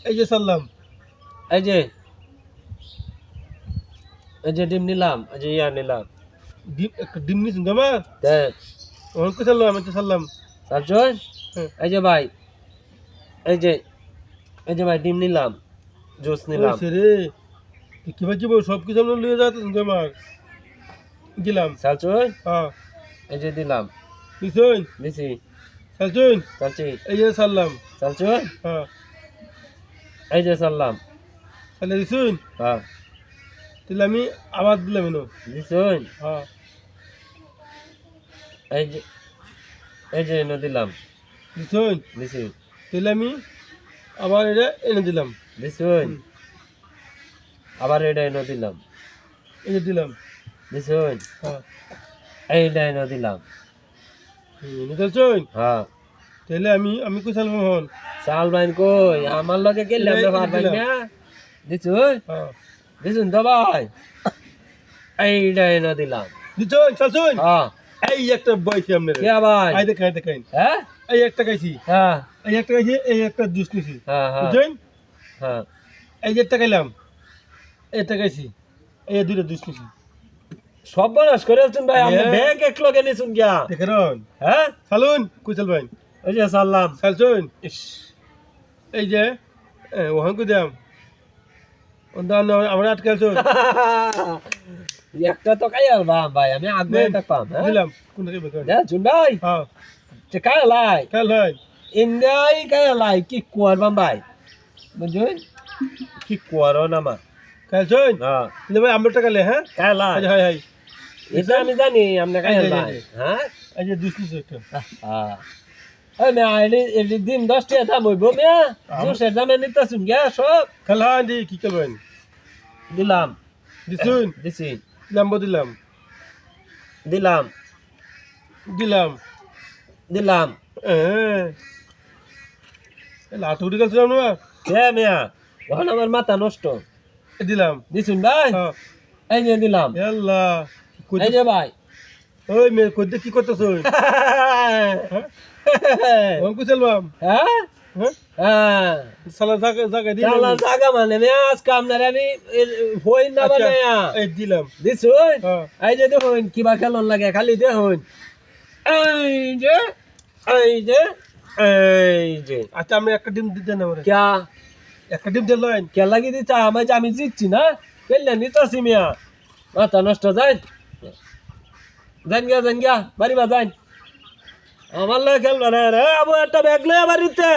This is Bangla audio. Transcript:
এই যে সাল্লাম এই যে ডিম নিলাম, এই যে ইয়া নিলাম। ডিম একটা ডিম নিছেন তো আমার তে অঙ্ক সাল্লাম আমি তো সাল্লাম চারজন হ্যাঁ। এই যে ভাই, এই যে ভাই ডিম নিলাম, জুস নিলাম। ওই রে কি ভাই কি বল সব কিছু আমরা লিয়ে যাচ্ছেন তো আমার দিলাম চালচুন হ্যাঁ এই যে দিলাম, নিছেন দিছি। চালছুন চালচি এই যে সাল্লাম চালচুন হ্যাঁ এই যে চাললাম। তাহলে দিছুন হ্যাঁ তাহলে আমি আবার দিলাম এনো দিছুন হ্যাঁ এই যে এনে দিলাম, দিছুন দিছি। তাহলে আমি আবার এটা এনে দিলাম দিছুন আবার এটা এনে দিলাম, এই যে দিলাম দিছুন হ্যাঁ এইটা এনে দিলাম। এনে চালছুন হ্যাঁ তাহলে আমি কই সালবো হন চাল বাইন কই আমার লগে গেলে আমরা পারবেন না। দিছুন হ্যাঁ দিছুন তো ভাই, এইটা এনে দিলাম। দিছুন চালছুন হ্যাঁ এই একটা বয়সী আপনার কে ভাই? আই দেখাই হ্যাঁ এই একটা খাইছি হ্যাঁ এই একটা খাইছি এই একটা জুস নিছি হ্যাঁ হ্যাঁ বুঝছেন হ্যাঁ এই যে একটা খাইলাম এটা খাইছি এই দুইটা জুস নিছি সব বনাস করে আছেন ভাই, আপনি হ্যাঁ। ব্যাগ এক লগে নিছুন গিয়া। দেখেন হ্যাঁ সালুন কই চালবেন ওই যে চাললাম। চালছুন এই যে ওখান কই দাম দাম আমরা আটকালছুন একটা তো খাই আলবাম ভাই, আমি আগে দেখতাম। হ্যাঁ দিলাম কোনটা খাইবেন শুন ভাই, হ্যাঁ যে খাই লাই কাল হয় ইন্ডিয়াই খাই লাই কি কুয়ারবাম ভাই, বুঝুন কি কুয়ারো নামা। কালছুন হ্যাঁ তাহলে ভাই আমরা টাকালে হ্যাঁ খাই লাই হাই হাই এটা আমি জানি আপনি খাই এই যে, লাই। এই যে। হ্যাঁ এই যে জুস নিছি একটা হ্যাঁ ওই মেয়া এলি দিন 10 টাকা দাম হইব মেয়া, জুসের দামে নিতেছুন গিয়া সব। কাল হয় দি কি করবেন দিলাম দিছুন দিছি লাম্বো দিলাম দিলাম দিলাম দিলাম। হ্যাঁ লাঠি উঠে গেছিলাম না হে মেয়া তখন আমার মাথা নষ্ট। দিলাম দিছুন ভাই, হ্যাঁ এই যে দিলাম। আল্লাহ এই যে ভাই ওই মেয়ে কইতে কি করতেছ অঙ্কু চালবাম হ্যাঁ হ্যাঁ হ্যাঁ সালা জায়গা জায়গা দিলাম চালা জাগা মানে মেয়া আজকে আপনার আমি হই না আচ্ছা, বানায়া এই দিলাম দিছুন। হ্যাঁ এই যে দেখুন কিবা খেলন লাগে খালি দেখুন, এই যে এই যে এই যে আচ্ছা আমি একটা ডিম দিতেন আমার ক্যা একটা ডিম দিলেন কে লাগি দিতা আমি যে আমি জিতছি না পেলে নিতেছি মিয়া, মাথা নষ্ট যায়। যান গিয়া বাড়ি বা যান, আমার লগে খেলবা না রে, আবু একটা ব্যাগ লয়ে বাড়িতে।